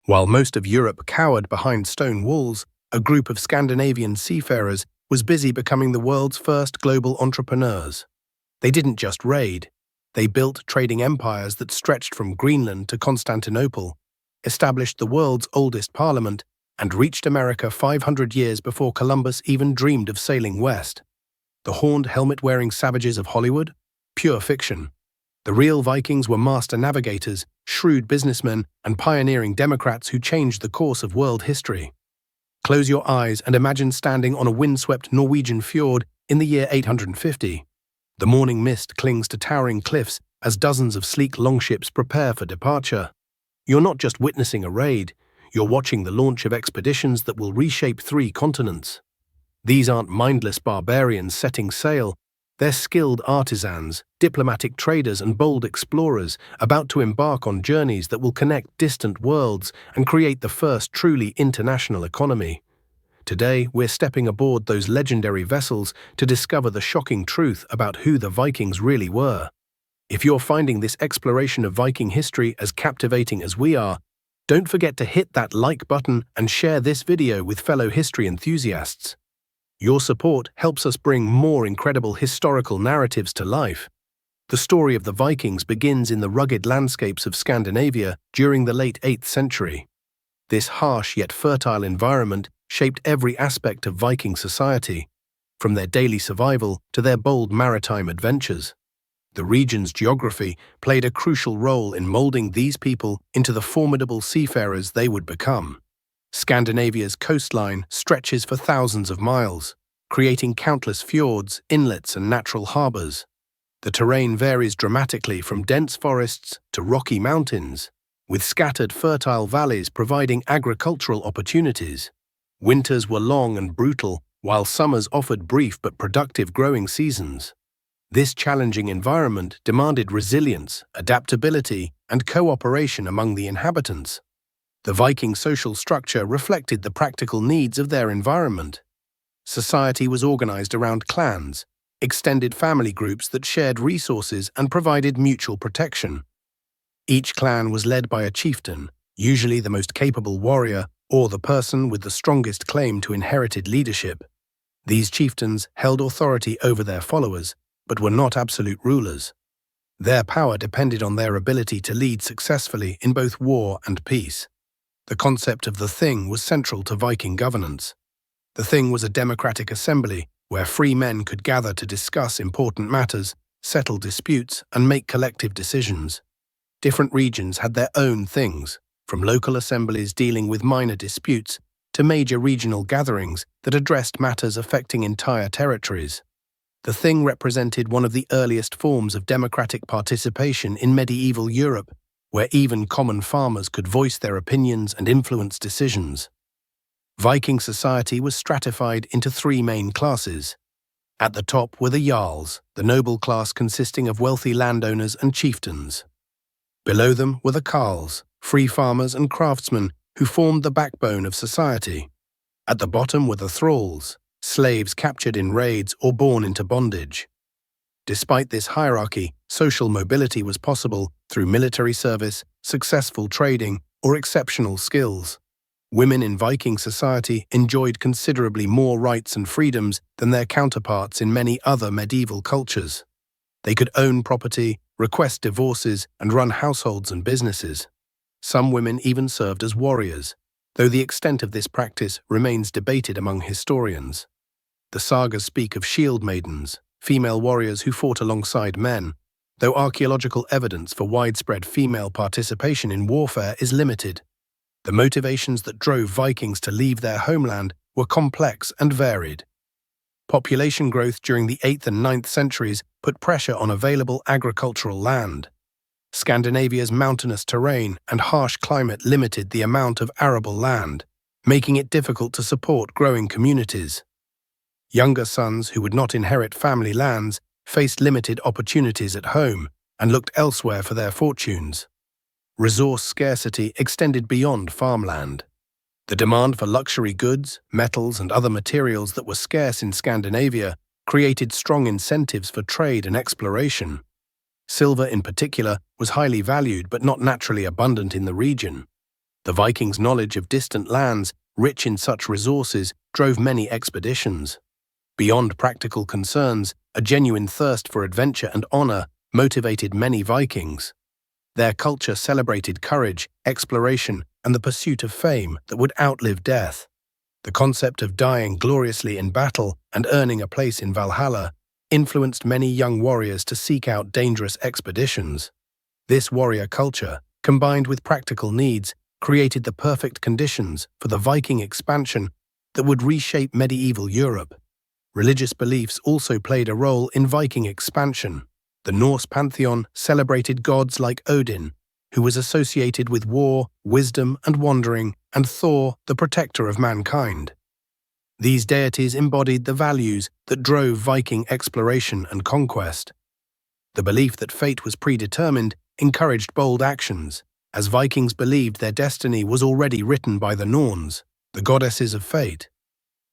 While most of Europe cowered behind stone walls, a group of Scandinavian seafarers was busy becoming the world's first global entrepreneurs. They didn't just raid, they built trading empires that stretched from Greenland to Constantinople, established the world's oldest parliament, and reached America 500 years before Columbus even dreamed of sailing west. The horned, helmet-wearing savages of Hollywood? Pure fiction. The real Vikings were master navigators, shrewd businessmen, and pioneering Democrats who changed the course of world history. Close your eyes and imagine standing on a windswept Norwegian fjord in the year 850. The morning mist clings to towering cliffs as dozens of sleek longships prepare for departure. You're not just witnessing a raid, you're watching the launch of expeditions that will reshape 3 continents. These aren't mindless barbarians setting sail, they're skilled artisans, diplomatic traders, and bold explorers about to embark on journeys that will connect distant worlds and create the first truly international economy. Today, we're stepping aboard those legendary vessels to discover the shocking truth about who the Vikings really were. If you're finding this exploration of Viking history as captivating as we are, don't forget to hit that like button and share this video with fellow history enthusiasts. Your support helps us bring more incredible historical narratives to life. The story of the Vikings begins in the rugged landscapes of Scandinavia during the late 8th century. This harsh yet fertile environment shaped every aspect of Viking society, from their daily survival to their bold maritime adventures. The region's geography played a crucial role in molding these people into the formidable seafarers they would become. Scandinavia's coastline stretches for thousands of miles, creating countless fjords, inlets, and natural harbors. The terrain varies dramatically from dense forests to rocky mountains, with scattered fertile valleys providing agricultural opportunities. Winters were long and brutal, while summers offered brief but productive growing seasons. This challenging environment demanded resilience, adaptability, and cooperation among the inhabitants. The Viking social structure reflected the practical needs of their environment. Society was organized around clans, extended family groups that shared resources and provided mutual protection. Each clan was led by a chieftain, usually the most capable warrior or the person with the strongest claim to inherited leadership. These chieftains held authority over their followers, but were not absolute rulers. Their power depended on their ability to lead successfully in both war and peace. The concept of the Thing was central to Viking governance. The Thing was a democratic assembly where free men could gather to discuss important matters, settle disputes, and make collective decisions. Different regions had their own things, from local assemblies dealing with minor disputes to major regional gatherings that addressed matters affecting entire territories. The Thing represented one of the earliest forms of democratic participation in medieval Europe, where even common farmers could voice their opinions and influence decisions. Viking society was stratified into 3 main classes. At the top were the Jarls, the noble class consisting of wealthy landowners and chieftains. Below them were the Carls, free farmers and craftsmen who formed the backbone of society. At the bottom were the Thralls, slaves captured in raids or born into bondage. Despite this hierarchy, social mobility was possible through military service, successful trading, or exceptional skills. Women in Viking society enjoyed considerably more rights and freedoms than their counterparts in many other medieval cultures. They could own property, request divorces, and run households and businesses. Some women even served as warriors, though the extent of this practice remains debated among historians. The sagas speak of shield maidens, female warriors who fought alongside men, though archaeological evidence for widespread female participation in warfare is limited. The motivations that drove Vikings to leave their homeland were complex and varied. Population growth during the 8th and 9th centuries put pressure on available agricultural land. Scandinavia's mountainous terrain and harsh climate limited the amount of arable land, making it difficult to support growing communities. Younger sons who would not inherit family lands faced limited opportunities at home and looked elsewhere for their fortunes. Resource scarcity extended beyond farmland. The demand for luxury goods, metals, and other materials that were scarce in Scandinavia created strong incentives for trade and exploration. Silver in particular was highly valued but not naturally abundant in the region. The Vikings' knowledge of distant lands, rich in such resources, drove many expeditions. Beyond practical concerns, a genuine thirst for adventure and honor motivated many Vikings. Their culture celebrated courage, exploration, and the pursuit of fame that would outlive death. The concept of dying gloriously in battle and earning a place in Valhalla influenced many young warriors to seek out dangerous expeditions. This warrior culture, combined with practical needs, created the perfect conditions for the Viking expansion that would reshape medieval Europe. Religious beliefs also played a role in Viking expansion. The Norse pantheon celebrated gods like Odin, who was associated with war, wisdom, and wandering, and Thor, the protector of mankind. These deities embodied the values that drove Viking exploration and conquest. The belief that fate was predetermined encouraged bold actions, as Vikings believed their destiny was already written by the Norns, the goddesses of fate.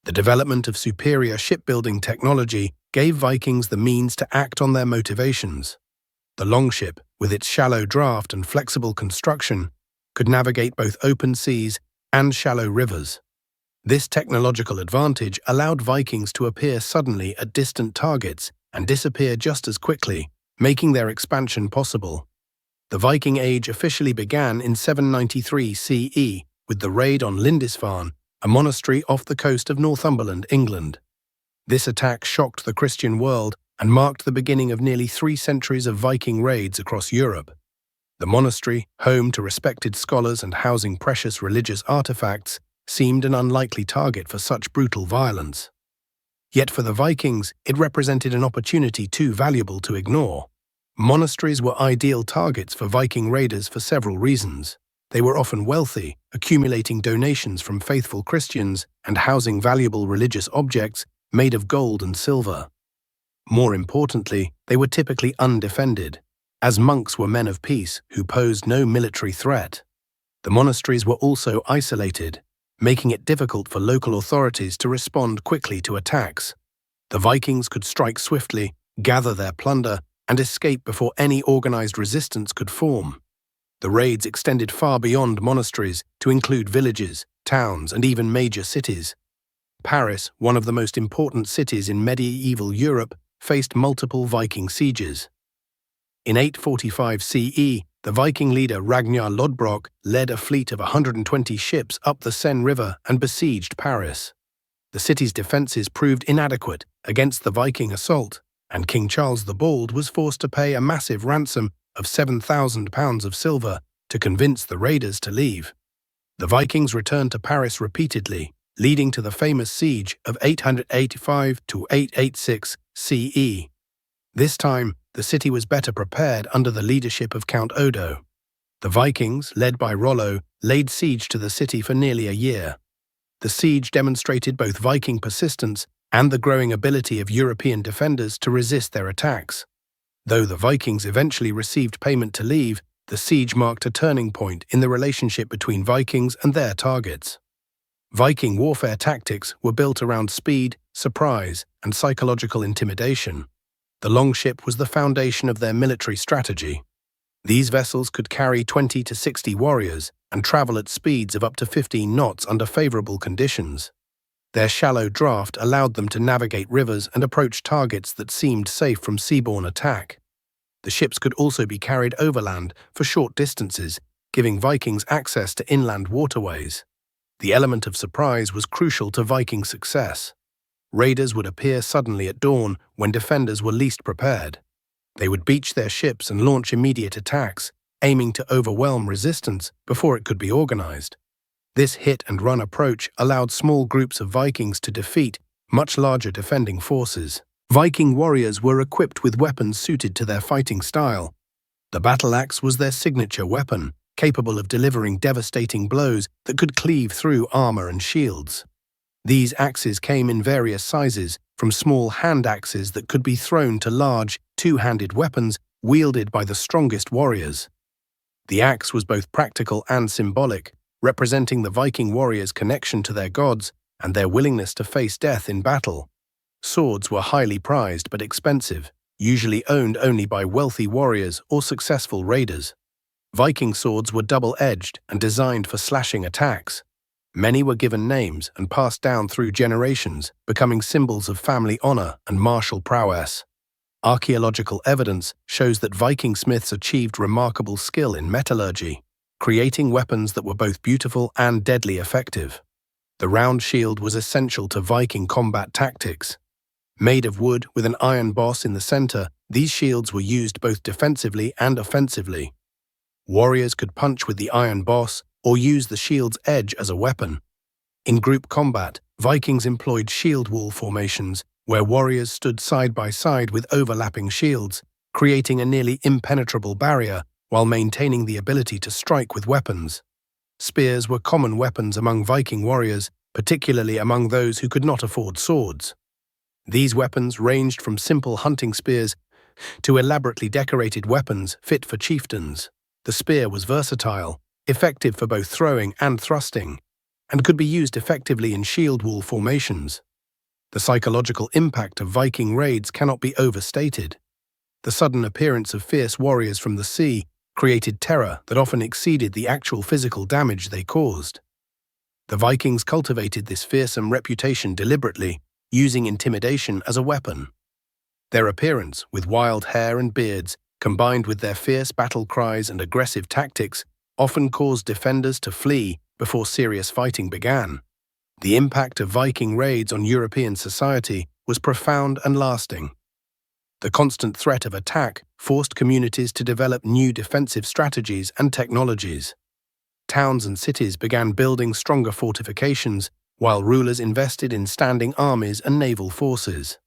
The development of superior shipbuilding technology gave Vikings the means to act on their motivations. The longship, with its shallow draft and flexible construction, could navigate both open seas and shallow rivers. This technological advantage allowed Vikings to appear suddenly at distant targets and disappear just as quickly, making their expansion possible. The Viking Age officially began in 793 CE with the raid on Lindisfarne, a monastery off the coast of Northumberland, England. This attack shocked the Christian world and marked the beginning of nearly 3 centuries of Viking raids across Europe. The monastery, home to respected scholars and housing precious religious artifacts, seemed an unlikely target for such brutal violence. Yet for the Vikings, it represented an opportunity too valuable to ignore. Monasteries were ideal targets for Viking raiders for several reasons. They were often wealthy, accumulating donations from faithful Christians and housing valuable religious objects made of gold and silver. More importantly, they were typically undefended, as monks were men of peace who posed no military threat. The monasteries were also isolated, making it difficult for local authorities to respond quickly to attacks. The Vikings could strike swiftly, gather their plunder, and escape before any organized resistance could form. The raids extended far beyond monasteries to include villages, towns, and even major cities. Paris, one of the most important cities in medieval Europe, faced multiple Viking sieges. In 845 CE, the Viking leader Ragnar Lodbrok led a fleet of 120 ships up the Seine River and besieged Paris. The city's defenses proved inadequate against the Viking assault, and King Charles the Bald was forced to pay a massive ransom of 7,000 pounds of silver to convince the raiders to leave. The Vikings returned to Paris repeatedly, leading to the famous siege of 885 to 886 CE. This time, the city was better prepared under the leadership of Count Odo. The Vikings, led by Rollo, laid siege to the city for nearly a year. The siege demonstrated both Viking persistence and the growing ability of European defenders to resist their attacks. Though the Vikings eventually received payment to leave, the siege marked a turning point in the relationship between Vikings and their targets. Viking warfare tactics were built around speed, surprise, and psychological intimidation. The longship was the foundation of their military strategy. These vessels could carry 20 to 60 warriors and travel at speeds of up to 15 knots under favorable conditions. Their shallow draft allowed them to navigate rivers and approach targets that seemed safe from seaborne attack. The ships could also be carried overland for short distances, giving Vikings access to inland waterways. The element of surprise was crucial to Viking success. Raiders would appear suddenly at dawn when defenders were least prepared. They would beach their ships and launch immediate attacks, aiming to overwhelm resistance before it could be organized. This hit-and-run approach allowed small groups of Vikings to defeat much larger defending forces. Viking warriors were equipped with weapons suited to their fighting style. The battle axe was their signature weapon, capable of delivering devastating blows that could cleave through armor and shields. These axes came in various sizes, from small hand axes that could be thrown to large, two-handed weapons wielded by the strongest warriors. The axe was both practical and symbolic, representing the Viking warriors' connection to their gods and their willingness to face death in battle. Swords were highly prized but expensive, usually owned only by wealthy warriors or successful raiders. Viking swords were double-edged and designed for slashing attacks. Many were given names and passed down through generations, becoming symbols of family honor and martial prowess. Archaeological evidence shows that Viking smiths achieved remarkable skill in metallurgy, creating weapons that were both beautiful and deadly effective. The round shield was essential to Viking combat tactics. Made of wood with an iron boss in the center, these shields were used both defensively and offensively. Warriors could punch with the iron boss or use the shield's edge as a weapon. In group combat, Vikings employed shield wall formations, where warriors stood side by side with overlapping shields, creating a nearly impenetrable barrier while maintaining the ability to strike with weapons. Spears were common weapons among Viking warriors, particularly among those who could not afford swords. These weapons ranged from simple hunting spears to elaborately decorated weapons fit for chieftains. The spear was versatile, effective for both throwing and thrusting, and could be used effectively in shield wall formations. The psychological impact of Viking raids cannot be overstated. The sudden appearance of fierce warriors from the sea created terror that often exceeded the actual physical damage they caused. The Vikings cultivated this fearsome reputation deliberately, using intimidation as a weapon. Their appearance, with wild hair and beards, combined with their fierce battle cries and aggressive tactics, often caused defenders to flee before serious fighting began. The impact of Viking raids on European society was profound and lasting. The constant threat of attack forced communities to develop new defensive strategies and technologies. Towns and cities began building stronger fortifications, while rulers invested in standing armies and naval forces.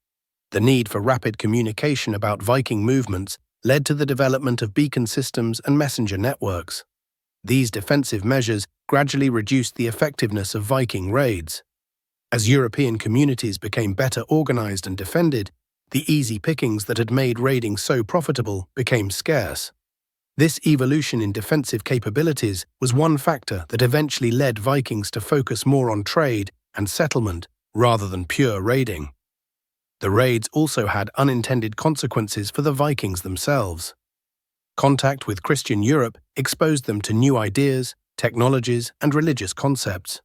The need for rapid communication about Viking movements led to the development of beacon systems and messenger networks. These defensive measures gradually reduced the effectiveness of Viking raids. As European communities became better organized and defended, the easy pickings that had made raiding so profitable became scarce. This evolution in defensive capabilities was one factor that eventually led Vikings to focus more on trade and settlement rather than pure raiding. The raids also had unintended consequences for the Vikings themselves. Contact with Christian Europe exposed them to new ideas, technologies, and religious concepts.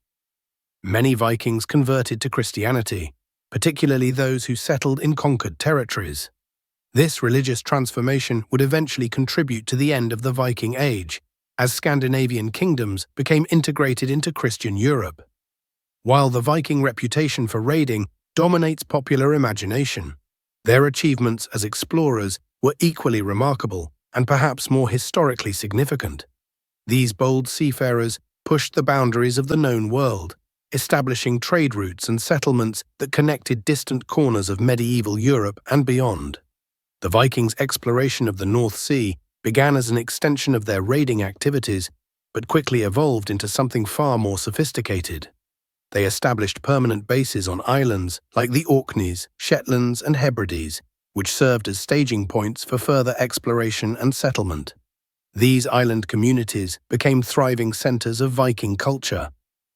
Many Vikings converted to Christianity, particularly those who settled in conquered territories. This religious transformation would eventually contribute to the end of the Viking Age, as Scandinavian kingdoms became integrated into Christian Europe. While the Viking reputation for raiding dominates popular imagination, their achievements as explorers were equally remarkable and perhaps more historically significant. These bold seafarers pushed the boundaries of the known world, establishing trade routes and settlements that connected distant corners of medieval Europe and beyond. The Vikings' exploration of the North Sea began as an extension of their raiding activities, but quickly evolved into something far more sophisticated. They established permanent bases on islands like the Orkneys, Shetlands, and Hebrides, which served as staging points for further exploration and settlement. These island communities became thriving centers of Viking culture,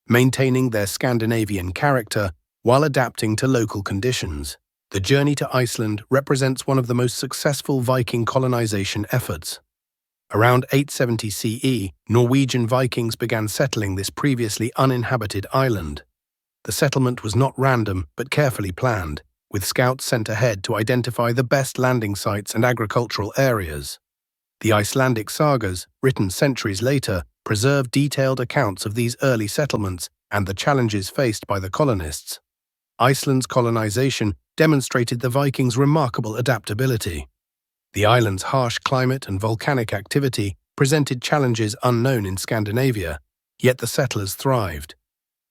maintaining their Scandinavian character while adapting to local conditions. The journey to Iceland represents one of the most successful Viking colonization efforts. Around 870 CE, Norwegian Vikings began settling this previously uninhabited island. The settlement was not random but carefully planned, with scouts sent ahead to identify the best landing sites and agricultural areas. The Icelandic sagas, written centuries later, preserve detailed accounts of these early settlements and the challenges faced by the colonists. Iceland's colonization demonstrated the Vikings' remarkable adaptability. The island's harsh climate and volcanic activity presented challenges unknown in Scandinavia, yet the settlers thrived.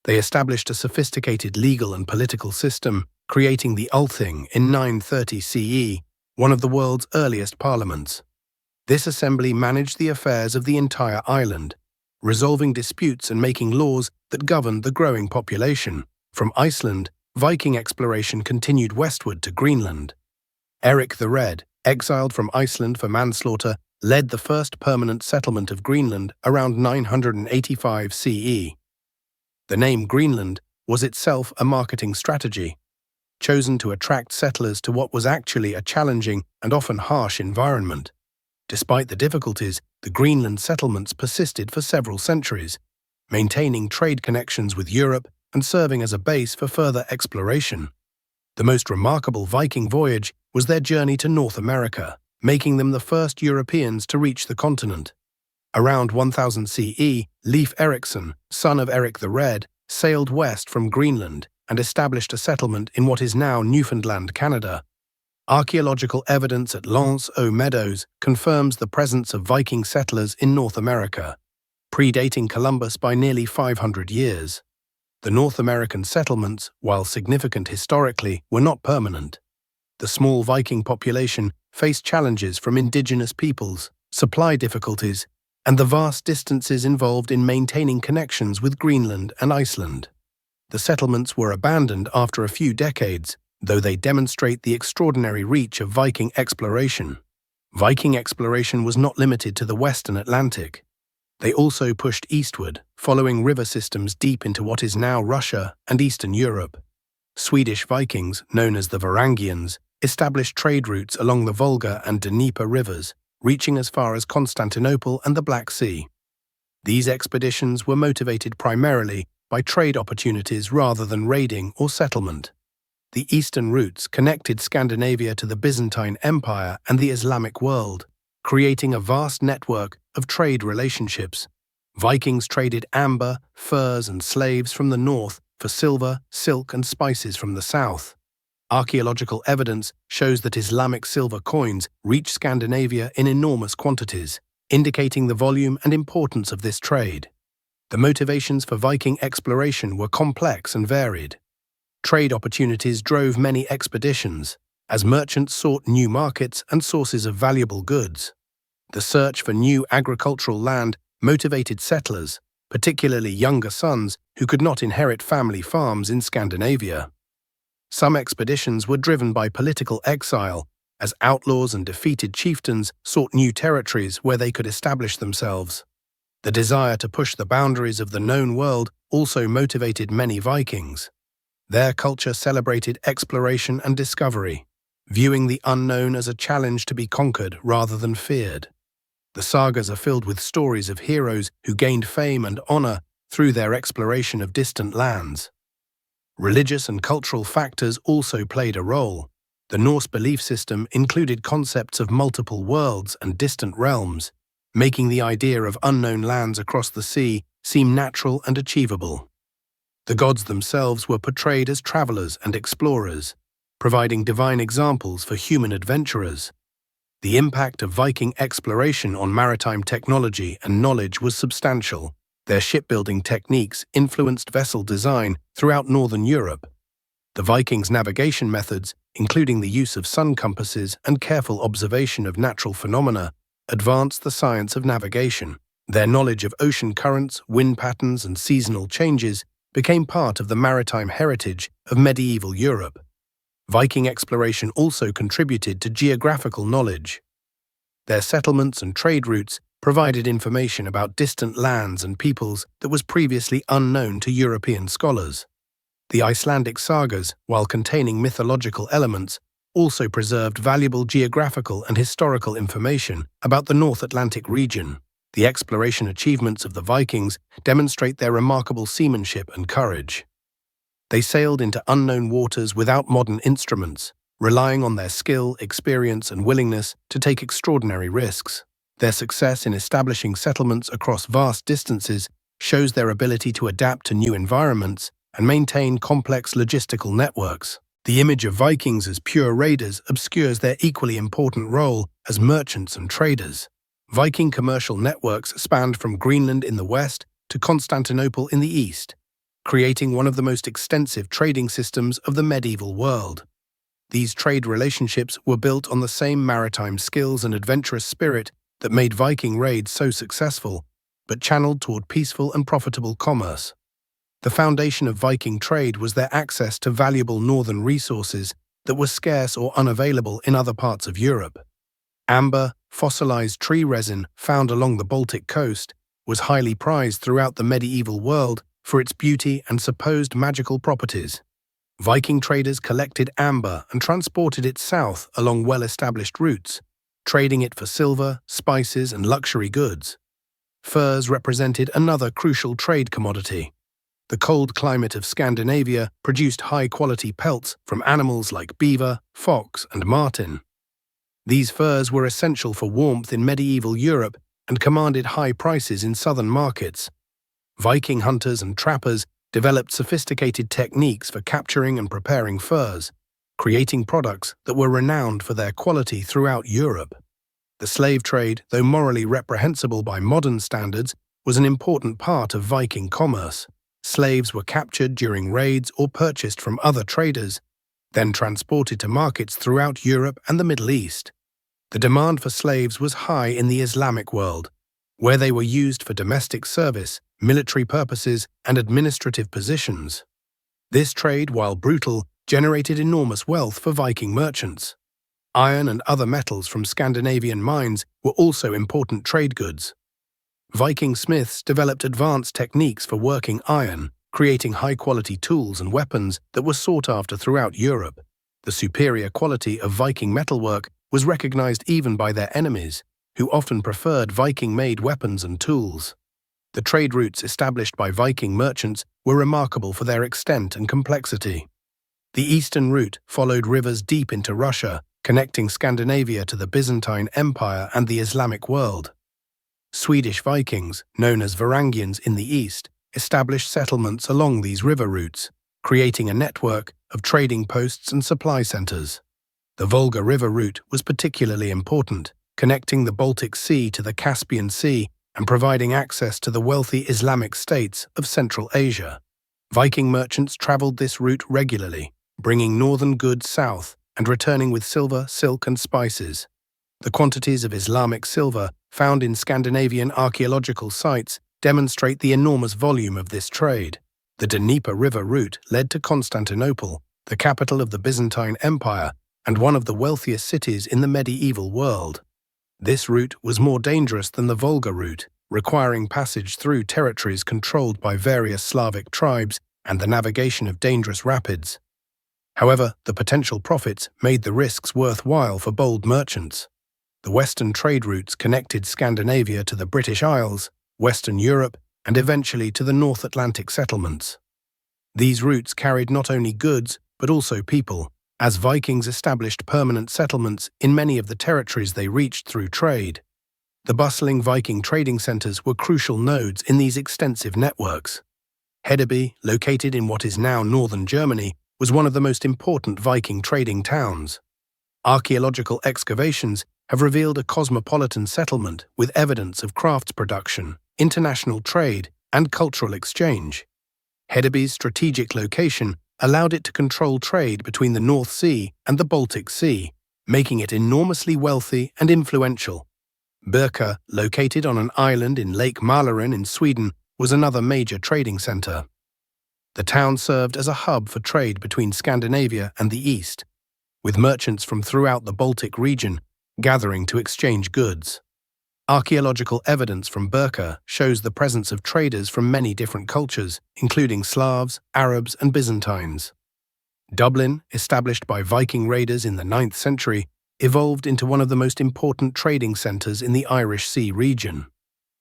They established a sophisticated legal and political system, creating the Althing in 930 CE, one of the world's earliest parliaments. This assembly managed the affairs of the entire island, resolving disputes and making laws that governed the growing population. From Iceland, Viking exploration continued westward to Greenland. Eric the Red, exiled from Iceland for manslaughter, led the first permanent settlement of Greenland around 985 CE. The name Greenland was itself a marketing strategy, chosen to attract settlers to what was actually a challenging and often harsh environment. Despite the difficulties, the Greenland settlements persisted for several centuries, maintaining trade connections with Europe and serving as a base for further exploration. The most remarkable Viking voyage was their journey to North America, making them the first Europeans to reach the continent. Around 1000 CE, Leif Erikson, son of Eric the Red, sailed west from Greenland and established a settlement in what is now Newfoundland, Canada. Archaeological evidence at L'Anse aux Meadows confirms the presence of Viking settlers in North America, predating Columbus by nearly 500 years. The North American settlements, while significant historically, were not permanent. The small Viking population faced challenges from indigenous peoples, supply difficulties, and the vast distances involved in maintaining connections with Greenland and Iceland. The settlements were abandoned after a few decades, though they demonstrate the extraordinary reach of Viking exploration. Viking exploration was not limited to the western Atlantic. They also pushed eastward, following river systems deep into what is now Russia and Eastern Europe. Swedish Vikings, known as the Varangians, established trade routes along the Volga and Dnieper rivers, reaching as far as Constantinople and the Black Sea. These expeditions were motivated primarily by trade opportunities rather than raiding or settlement. The eastern routes connected Scandinavia to the Byzantine Empire and the Islamic world, creating a vast network of trade relationships. Vikings traded amber, furs, and slaves from the north for silver, silk, and spices from the south. Archaeological evidence shows that Islamic silver coins reached Scandinavia in enormous quantities, indicating the volume and importance of this trade. The motivations for Viking exploration were complex and varied. Trade opportunities drove many expeditions, as merchants sought new markets and sources of valuable goods. The search for new agricultural land motivated settlers, particularly younger sons who could not inherit family farms in Scandinavia. Some expeditions were driven by political exile, as outlaws and defeated chieftains sought new territories where they could establish themselves. The desire to push the boundaries of the known world also motivated many Vikings. Their culture celebrated exploration and discovery, viewing the unknown as a challenge to be conquered rather than feared. The sagas are filled with stories of heroes who gained fame and honor through their exploration of distant lands. Religious and cultural factors also played a role. The Norse belief system included concepts of multiple worlds and distant realms, making the idea of unknown lands across the sea seem natural and achievable. The gods themselves were portrayed as travelers and explorers, providing divine examples for human adventurers. The impact of Viking exploration on maritime technology and knowledge was substantial. Their shipbuilding techniques influenced vessel design throughout northern Europe. The Vikings' navigation methods, including the use of sun compasses and careful observation of natural phenomena, advanced the science of navigation. Their knowledge of ocean currents, wind patterns, and seasonal changes became part of the maritime heritage of medieval Europe. Viking exploration also contributed to geographical knowledge. Their settlements and trade routes provided information about distant lands and peoples that was previously unknown to European scholars. The Icelandic sagas, while containing mythological elements, also preserved valuable geographical and historical information about the North Atlantic region. The exploration achievements of the Vikings demonstrate their remarkable seamanship and courage. They sailed into unknown waters without modern instruments, relying on their skill, experience, and willingness to take extraordinary risks. Their success in establishing settlements across vast distances shows their ability to adapt to new environments and maintain complex logistical networks. The image of Vikings as pure raiders obscures their equally important role as merchants and traders. Viking commercial networks spanned from Greenland in the west to Constantinople in the east, creating one of the most extensive trading systems of the medieval world. These trade relationships were built on the same maritime skills and adventurous spirit that made Viking raids so successful, but channeled toward peaceful and profitable commerce. The foundation of Viking trade was their access to valuable northern resources that were scarce or unavailable in other parts of Europe. Amber, fossilized tree resin found along the Baltic coast, was highly prized throughout the medieval world for its beauty and supposed magical properties. Viking traders collected amber and transported it south along well-established routes, trading it for silver, spices, and luxury goods. Furs represented another crucial trade commodity. The cold climate of Scandinavia produced high-quality pelts from animals like beaver, fox, and marten. These furs were essential for warmth in medieval Europe and commanded high prices in southern markets. Viking hunters and trappers developed sophisticated techniques for capturing and preparing furs, creating products that were renowned for their quality throughout Europe. The slave trade, though morally reprehensible by modern standards, was an important part of Viking commerce. Slaves were captured during raids or purchased from other traders, then transported to markets throughout Europe and the Middle East. The demand for slaves was high in the Islamic world, where they were used for domestic service, military purposes, and administrative positions. This trade, while brutal, generated enormous wealth for Viking merchants. Iron and other metals from Scandinavian mines were also important trade goods. Viking smiths developed advanced techniques for working iron, creating high-quality tools and weapons that were sought after throughout Europe. The superior quality of Viking metalwork was recognized even by their enemies, who often preferred Viking-made weapons and tools. The trade routes established by Viking merchants were remarkable for their extent and complexity. The eastern route followed rivers deep into Russia, connecting Scandinavia to the Byzantine Empire and the Islamic world. Swedish Vikings, known as Varangians in the east, established settlements along these river routes, creating a network of trading posts and supply centers. The Volga River route was particularly important, connecting the Baltic Sea to the Caspian Sea and providing access to the wealthy Islamic states of Central Asia. Viking merchants traveled this route regularly, bringing northern goods south and returning with silver, silk, and spices. The quantities of Islamic silver found in Scandinavian archaeological sites demonstrate the enormous volume of this trade. The Dnieper River route led to Constantinople, the capital of the Byzantine Empire and one of the wealthiest cities in the medieval world. This route was more dangerous than the Volga route, requiring passage through territories controlled by various Slavic tribes and the navigation of dangerous rapids. However, the potential profits made the risks worthwhile for bold merchants. The western trade routes connected Scandinavia to the British Isles, Western Europe, and eventually to the North Atlantic settlements. These routes carried not only goods, but also people, as Vikings established permanent settlements in many of the territories they reached through trade. The bustling Viking trading centers were crucial nodes in these extensive networks. Hedeby, located in what is now northern Germany, was one of the most important Viking trading towns. Archaeological excavations have revealed a cosmopolitan settlement with evidence of crafts production, international trade, and cultural exchange. Hedeby's strategic location allowed it to control trade between the North Sea and the Baltic Sea, making it enormously wealthy and influential. Birka, located on an island in Lake Mälaren in Sweden, was another major trading center. The town served as a hub for trade between Scandinavia and the East, with merchants from throughout the Baltic region gathering to exchange goods. Archaeological evidence from Birka shows the presence of traders from many different cultures, including Slavs, Arabs, and Byzantines. Dublin, established by Viking raiders in the 9th century, evolved into one of the most important trading centers in the Irish Sea region.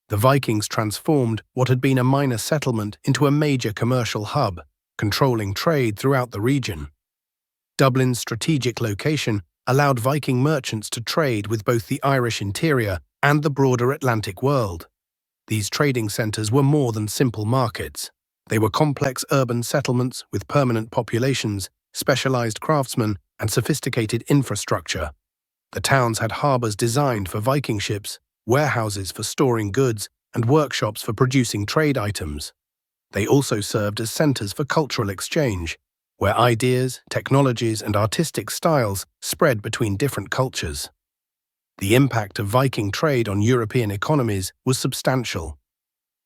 The Vikings transformed what had been a minor settlement into a major commercial hub, controlling trade throughout the region. Dublin's strategic location allowed Viking merchants to trade with both the Irish interior and the broader Atlantic world. These trading centers were more than simple markets. They were complex urban settlements with permanent populations, specialized craftsmen, and sophisticated infrastructure. The towns had harbors designed for Viking ships, warehouses for storing goods, and workshops for producing trade items. They also served as centers for cultural exchange, where ideas, technologies, and artistic styles spread between different cultures. The impact of Viking trade on European economies was substantial.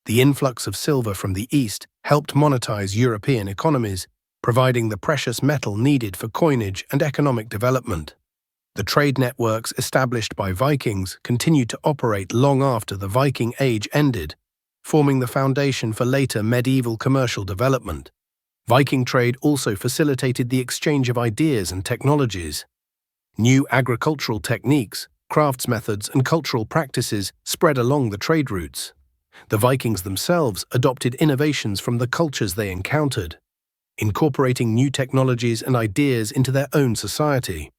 The influx of silver from the East helped monetize European economies, providing the precious metal needed for coinage and economic development. The trade networks established by Vikings continued to operate long after the Viking Age ended, forming the foundation for later medieval commercial development. Viking trade also facilitated the exchange of ideas and technologies. New agricultural techniques, crafts methods, and cultural practices spread along the trade routes. The Vikings themselves adopted innovations from the cultures they encountered, incorporating new technologies and ideas into their own society.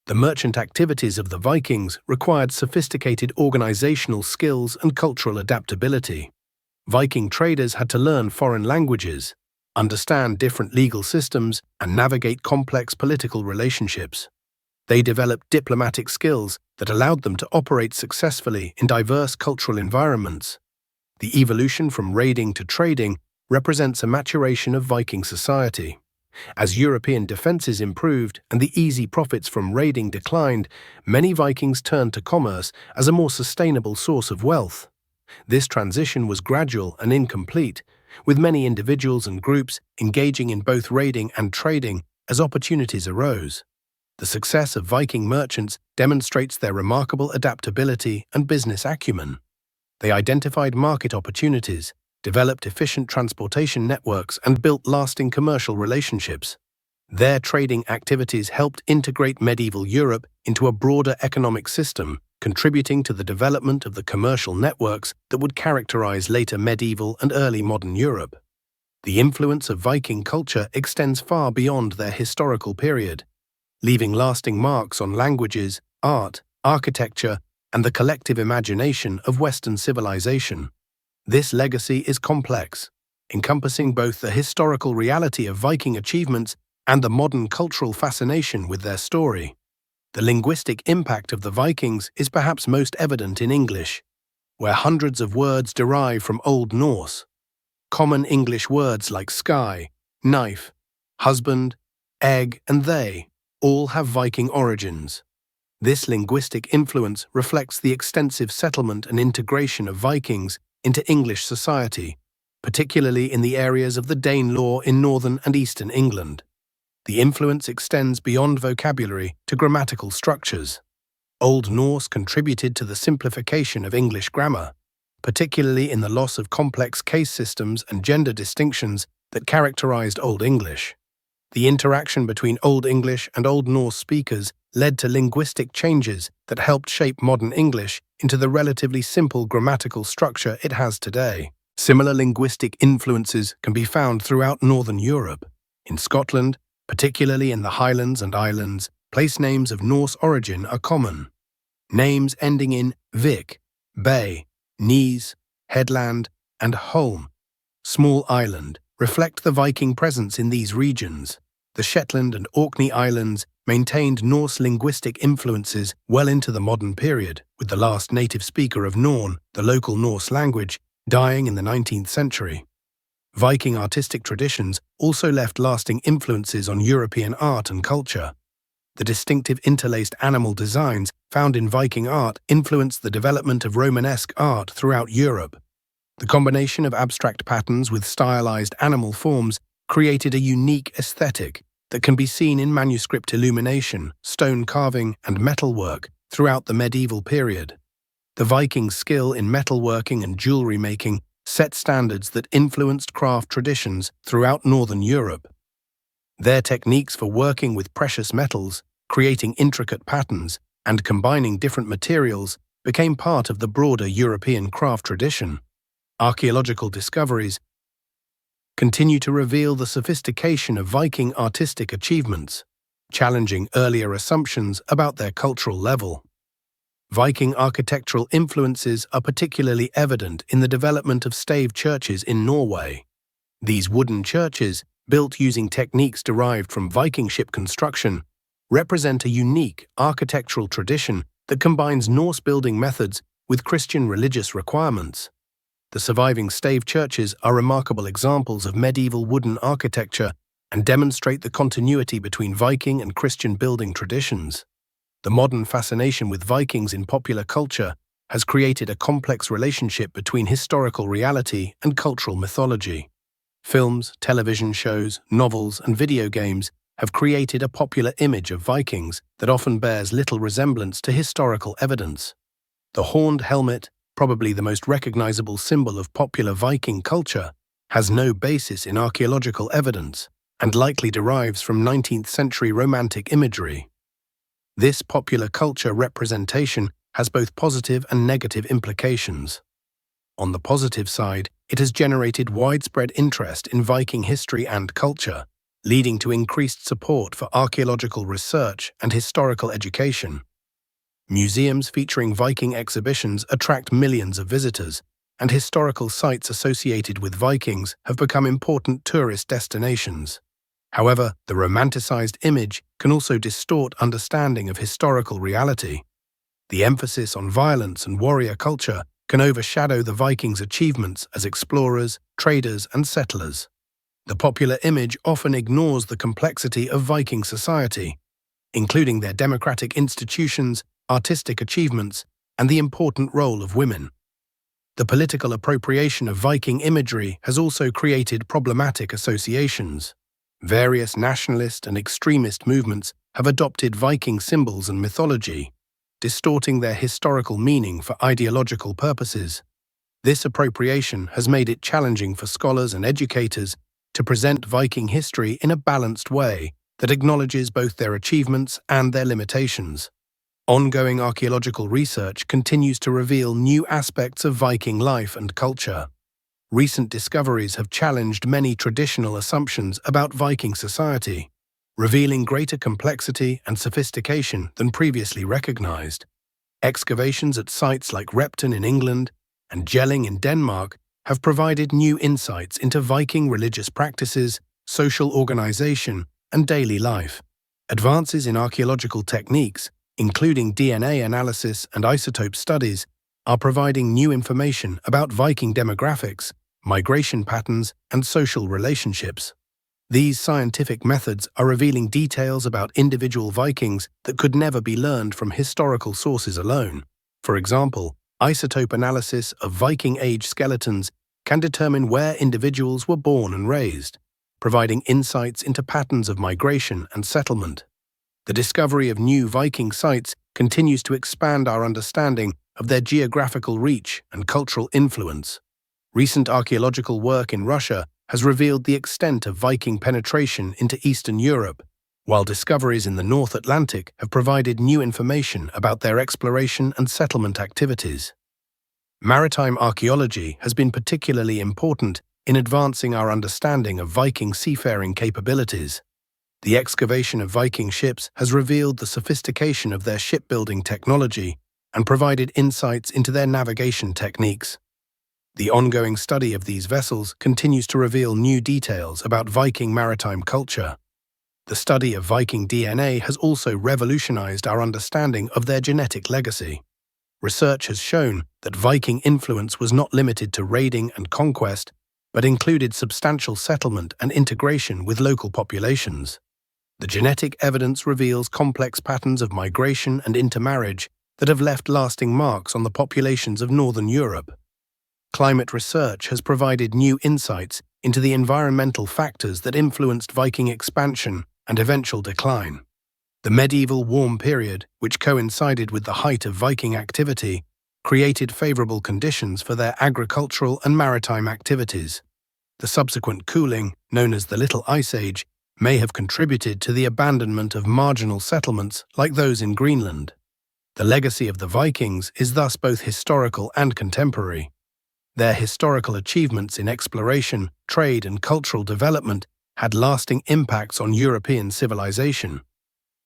The merchant activities of the Vikings required sophisticated organizational skills and cultural adaptability. Viking traders had to learn foreign languages, understand different legal systems, and navigate complex political relationships. They developed diplomatic skills that allowed them to operate successfully in diverse cultural environments. The evolution from raiding to trading represents a maturation of Viking society. As European defenses improved and the easy profits from raiding declined, many Vikings turned to commerce as a more sustainable source of wealth. This transition was gradual and incomplete, with many individuals and groups engaging in both raiding and trading as opportunities arose. The success of Viking merchants demonstrates their remarkable adaptability and business acumen. They identified market opportunities, developed efficient transportation networks, and built lasting commercial relationships. Their trading activities helped integrate medieval Europe into a broader economic system, contributing to the development of the commercial networks that would characterize later medieval and early modern Europe. The influence of Viking culture extends far beyond their historical period, leaving lasting marks on languages, art, architecture, and the collective imagination of Western civilization. This legacy is complex, encompassing both the historical reality of Viking achievements and the modern cultural fascination with their story. The linguistic impact of the Vikings is perhaps most evident in English, where hundreds of words derive from Old Norse. Common English words like sky, knife, husband, egg, and they all have Viking origins. This linguistic influence reflects the extensive settlement and integration of Vikings into English society, particularly in the areas of the Danelaw in northern and eastern England. The influence extends beyond vocabulary to grammatical structures. Old Norse contributed to the simplification of English grammar, particularly in the loss of complex case systems and gender distinctions that characterized Old English. The interaction between Old English and Old Norse speakers led to linguistic changes that helped shape modern English into the relatively simple grammatical structure it has today. Similar linguistic influences can be found throughout Northern Europe. In Scotland, particularly in the Highlands and Islands, place names of Norse origin are common. Names ending in Vik, Bay, Nees, Headland, and Holm, small island, reflect the Viking presence in these regions. The Shetland and Orkney Islands maintained Norse linguistic influences well into the modern period, with the last native speaker of Norn, the local Norse language, dying in the 19th century. Viking artistic traditions also left lasting influences on European art and culture. The distinctive interlaced animal designs found in Viking art influenced the development of Romanesque art throughout Europe. The combination of abstract patterns with stylized animal forms created a unique aesthetic that can be seen in manuscript illumination, stone carving, and metalwork throughout the medieval period. The Vikings' skill in metalworking and jewelry making set standards that influenced craft traditions throughout Northern Europe. Their techniques for working with precious metals, creating intricate patterns, and combining different materials became part of the broader European craft tradition. Archaeological discoveries continue to reveal the sophistication of Viking artistic achievements, challenging earlier assumptions about their cultural level. Viking architectural influences are particularly evident in the development of stave churches in Norway. These wooden churches, built using techniques derived from Viking ship construction, represent a unique architectural tradition that combines Norse building methods with Christian religious requirements. The surviving stave churches are remarkable examples of medieval wooden architecture and demonstrate the continuity between Viking and Christian building traditions. The modern fascination with Vikings in popular culture has created a complex relationship between historical reality and cultural mythology. Films, television shows, novels, and video games have created a popular image of Vikings that often bears little resemblance to historical evidence. The horned helmet, probably the most recognizable symbol of popular Viking culture, has no basis in archaeological evidence and likely derives from 19th-century Romantic imagery. This popular culture representation has both positive and negative implications. On the positive side, it has generated widespread interest in Viking history and culture, leading to increased support for archaeological research and historical education. Museums featuring Viking exhibitions attract millions of visitors, and historical sites associated with Vikings have become important tourist destinations. However, the romanticized image can also distort understanding of historical reality. The emphasis on violence and warrior culture can overshadow the Vikings' achievements as explorers, traders, and settlers. The popular image often ignores the complexity of Viking society, including their democratic institutions, artistic achievements, and the important role of women. The political appropriation of Viking imagery has also created problematic associations. Various nationalist and extremist movements have adopted Viking symbols and mythology, distorting their historical meaning for ideological purposes. This appropriation has made it challenging for scholars and educators to present Viking history in a balanced way that acknowledges both their achievements and their limitations. Ongoing archaeological research continues to reveal new aspects of Viking life and culture. Recent discoveries have challenged many traditional assumptions about Viking society, revealing greater complexity and sophistication than previously recognized. Excavations at sites like Repton in England and Jelling in Denmark have provided new insights into Viking religious practices, social organization, and daily life. Advances in archaeological techniques, including DNA analysis and isotope studies, are providing new information about Viking demographics, migration patterns, and social relationships. These scientific methods are revealing details about individual Vikings that could never be learned from historical sources alone. For example, isotope analysis of Viking-age skeletons can determine where individuals were born and raised, providing insights into patterns of migration and settlement. The discovery of new Viking sites continues to expand our understanding of their geographical reach and cultural influence. Recent archaeological work in Russia has revealed the extent of Viking penetration into Eastern Europe, while discoveries in the North Atlantic have provided new information about their exploration and settlement activities. Maritime archaeology has been particularly important in advancing our understanding of Viking seafaring capabilities. The excavation of Viking ships has revealed the sophistication of their shipbuilding technology and provided insights into their navigation techniques. The ongoing study of these vessels continues to reveal new details about Viking maritime culture. The study of Viking DNA has also revolutionized our understanding of their genetic legacy. Research has shown that Viking influence was not limited to raiding and conquest, but included substantial settlement and integration with local populations. The genetic evidence reveals complex patterns of migration and intermarriage that have left lasting marks on the populations of Northern Europe. Climate research has provided new insights into the environmental factors that influenced Viking expansion and eventual decline. The medieval warm period, which coincided with the height of Viking activity, created favorable conditions for their agricultural and maritime activities. The subsequent cooling, known as the Little Ice Age, may have contributed to the abandonment of marginal settlements like those in Greenland. The legacy of the Vikings is thus both historical and contemporary. Their historical achievements in exploration, trade, and cultural development had lasting impacts on European civilization.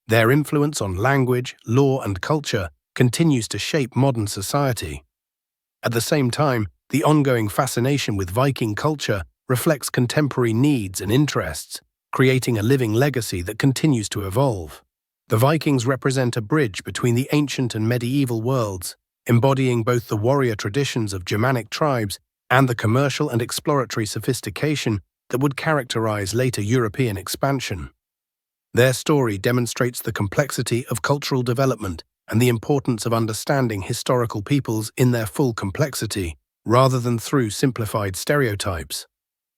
Their influence on language, law, and culture continues to shape modern society. At the same time, the ongoing fascination with Viking culture reflects contemporary needs and interests, creating a living legacy that continues to evolve. The Vikings represent a bridge between the ancient and medieval worlds, embodying both the warrior traditions of Germanic tribes and the commercial and exploratory sophistication that would characterize later European expansion. Their story demonstrates the complexity of cultural development and the importance of understanding historical peoples in their full complexity, rather than through simplified stereotypes.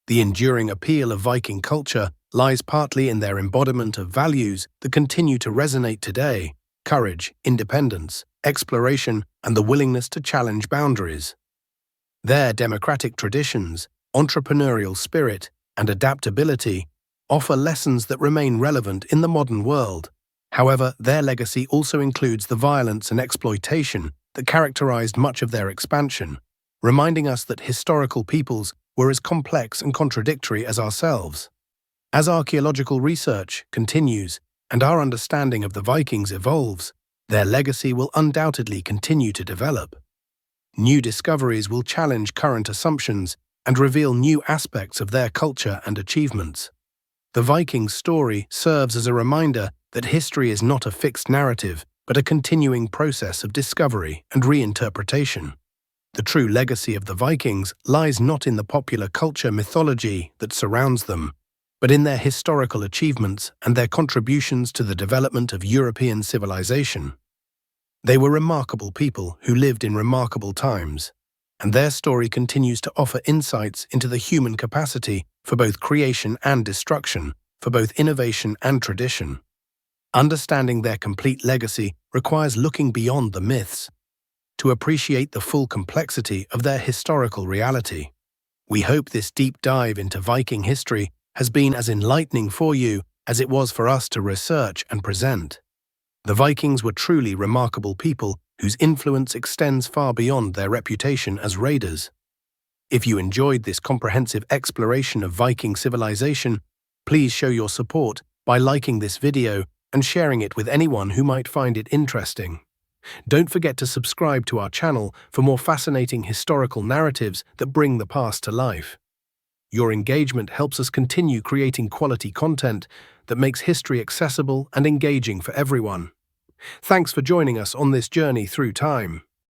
The enduring appeal of Viking culture lies partly in their embodiment of values that continue to resonate today: courage, independence, exploration, and the willingness to challenge boundaries. Their democratic traditions, entrepreneurial spirit, and adaptability offer lessons that remain relevant in the modern world. However, their legacy also includes the violence and exploitation that characterized much of their expansion, reminding us that historical peoples were as complex and contradictory as ourselves. As archaeological research continues and our understanding of the Vikings evolves, their legacy will undoubtedly continue to develop. New discoveries will challenge current assumptions and reveal new aspects of their culture and achievements. The Vikings' story serves as a reminder that history is not a fixed narrative, but a continuing process of discovery and reinterpretation. The true legacy of the Vikings lies not in the popular culture mythology that surrounds them, but in their historical achievements and their contributions to the development of European civilization. They were remarkable people who lived in remarkable times, and their story continues to offer insights into the human capacity for both creation and destruction, for both innovation and tradition. Understanding their complete legacy requires looking beyond the myths to appreciate the full complexity of their historical reality. We hope this deep dive into Viking history has been as enlightening for you as it was for us to research and present. The Vikings were truly remarkable people whose influence extends far beyond their reputation as raiders. If you enjoyed this comprehensive exploration of Viking civilization, please show your support by liking this video and sharing it with anyone who might find it interesting. Don't forget to subscribe to our channel for more fascinating historical narratives that bring the past to life. Your engagement helps us continue creating quality content that makes history accessible and engaging for everyone. Thanks for joining us on this journey through time.